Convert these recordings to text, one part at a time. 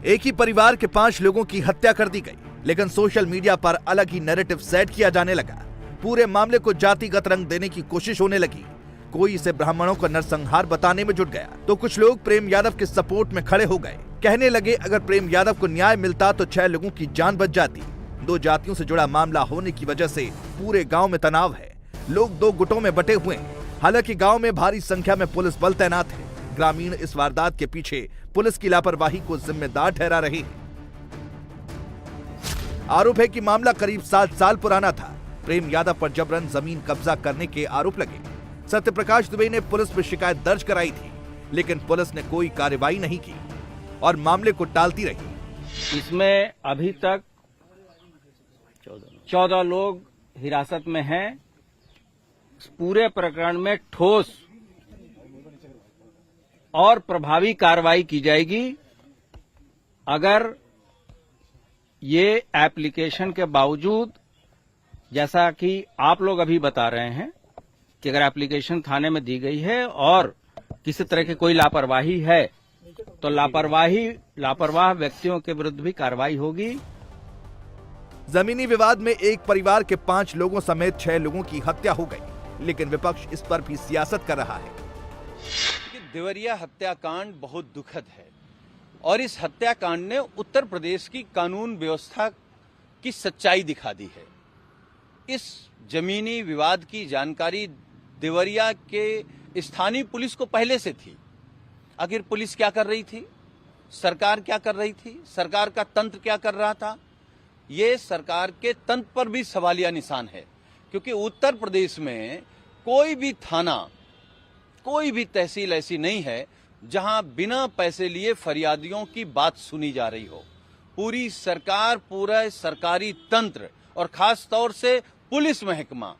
एक ही परिवार के 5 लोगों की हत्या कर दी गई, लेकिन सोशल मीडिया पर अलग ही नैरेटिव सेट किया जाने लगा। पूरे मामले को जातिगत रंग देने की कोशिश होने लगी। कोई इसे ब्राह्मणों का नरसंहार बताने में जुट गया, तो कुछ लोग प्रेम यादव के सपोर्ट में खड़े हो गए। कहने लगे अगर प्रेम यादव को न्याय मिलता तो 6 लोगों की जान बच जाती। 2 जातियों से जुड़ा मामला होने की वजह से पूरे गांव में तनाव है। लोग 2 गुटों में बटे हुए हैं। हालांकि गांव में भारी संख्या में पुलिस बल तैनात है। ग्रामीण इस वारदात के पीछे पुलिस की लापरवाही को जिम्मेदार ठहरा रहे हैं। आरोप है कि मामला करीब 7 साल पुराना था। प्रेम यादव पर जबरन जमीन कब्जा करने के आरोप लगे। सत्यप्रकाश दुबे ने पुलिस में शिकायत दर्ज कराई थी, लेकिन पुलिस ने कोई कार्रवाई नहीं की और मामले को टालती रही। इसमें अभी तक 14 लोग हिरासत में हैं। पूरे प्रकरण में ठोस और प्रभावी कार्रवाई की जाएगी। अगर ये एप्लीकेशन के बावजूद, जैसा कि आप लोग अभी बता रहे हैं कि अगर एप्लीकेशन थाने में दी गई है और किसी तरह की कोई लापरवाही है तो लापरवाह व्यक्तियों के विरुद्ध भी कार्रवाई होगी। जमीनी विवाद में एक परिवार के 5 लोगों समेत 6 लोगों की हत्या हो गई, लेकिन विपक्ष इस पर भी सियासत कर रहा है। देवरिया हत्याकांड बहुत दुखद है और इस हत्याकांड ने उत्तर प्रदेश की कानून व्यवस्था की सच्चाई दिखा दी है। इस जमीनी विवाद की जानकारी देवरिया के स्थानीय पुलिस को पहले से थी। आखिर पुलिस क्या कर रही थी, सरकार क्या कर रही थी, सरकार का तंत्र क्या कर रहा था, ये सरकार के तंत्र पर भी सवालिया निशान है। क्योंकि उत्तर प्रदेश में कोई भी थाना, कोई भी तहसील ऐसी नहीं है जहां बिना पैसे लिए फरियादियों की बात सुनी जा रही हो। पूरी सरकार, पूरा सरकारी तंत्र और खास तौर से पुलिस महकमा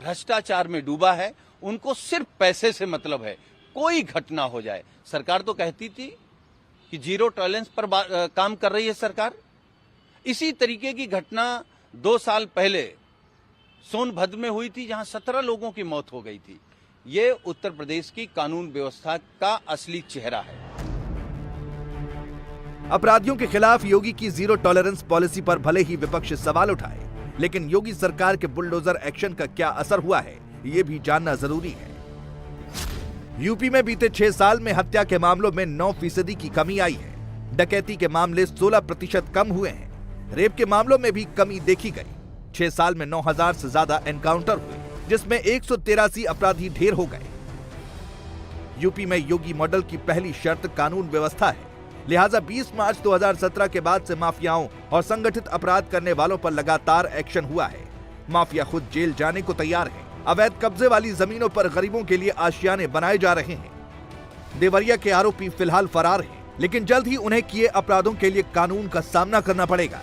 भ्रष्टाचार में डूबा है। उनको सिर्फ पैसे से मतलब है, कोई घटना हो जाए। सरकार तो कहती थी कि 0 टॉलरेंस पर काम कर रही है सरकार। इसी तरीके की घटना 2 साल पहले सोनभद्र में हुई थी, जहां 17 लोगों की मौत हो गई थी। ये उत्तर प्रदेश की कानून व्यवस्था का असली चेहरा है। अपराधियों के खिलाफ योगी की 0 टॉलरेंस पॉलिसी पर भले ही विपक्ष सवाल उठाए, लेकिन योगी सरकार के बुलडोजर एक्शन का क्या असर हुआ है, ये भी जानना जरूरी है। यूपी में बीते 6 साल में हत्या के मामलों में 9% की कमी आई है। डकैती के मामले 16% कम हुए हैं। रेप के मामलों में भी कमी देखी गई। 6 साल में 9000 से ज्यादा एनकाउंटर हुए, जिसमें 183 अपराधी ढेर हो गए। यूपी में योगी मॉडल की पहली शर्त कानून व्यवस्था है। लिहाजा 20 मार्च 2017 के बाद से माफियाओं और संगठित अपराध करने वालों पर लगातार एक्शन हुआ है। माफिया खुद जेल जाने को तैयार है। अवैध कब्जे वाली जमीनों पर गरीबों के लिए आशियाने बनाए जा रहे हैं। देवरिया के आरोपी फिलहाल फरार हैं, लेकिन जल्द ही उन्हें किए अपराधों के लिए कानून का सामना करना पड़ेगा।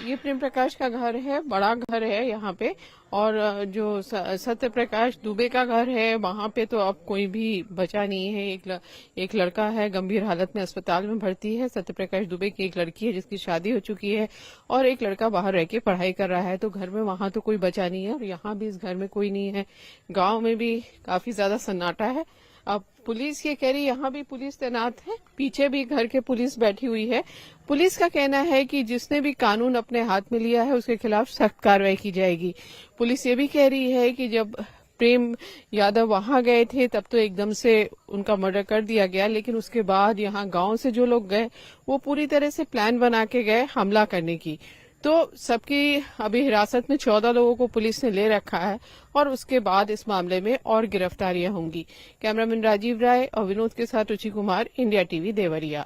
ये प्रेम प्रकाश का घर है, बड़ा घर है यहाँ पे। और जो सत्य प्रकाश दुबे का घर है, वहाँ पे तो अब कोई भी बचा नहीं है। एक लड़का है, गंभीर हालत में अस्पताल में भर्ती है। सत्य प्रकाश दुबे की एक लड़की है जिसकी शादी हो चुकी है, और एक लड़का बाहर रह के पढ़ाई कर रहा है। तो घर में वहाँ तो कोई बचा नहीं है, और यहाँ भी इस घर में कोई नहीं है। गाँव में भी काफी ज्यादा सन्नाटा है। अब पुलिस ये कह रही, यहाँ भी पुलिस तैनात है, पीछे भी घर के पुलिस बैठी हुई है। पुलिस का कहना है कि जिसने भी कानून अपने हाथ में लिया है उसके खिलाफ सख्त कार्रवाई की जाएगी। पुलिस ये भी कह रही है कि जब प्रेम यादव वहां गए थे तब तो एकदम से उनका मर्डर कर दिया गया, लेकिन उसके बाद यहाँ गांव से जो लोग गए वो पूरी तरह से प्लान बना के गए हमला करने की। तो सबकी अभी हिरासत में 14 लोगों को पुलिस ने ले रखा है, और उसके बाद इस मामले में और गिरफ्तारियां होंगी। कैमरामैन राजीव राय और विनोद के साथ रुचि कुमार, इंडिया टीवी देवरिया।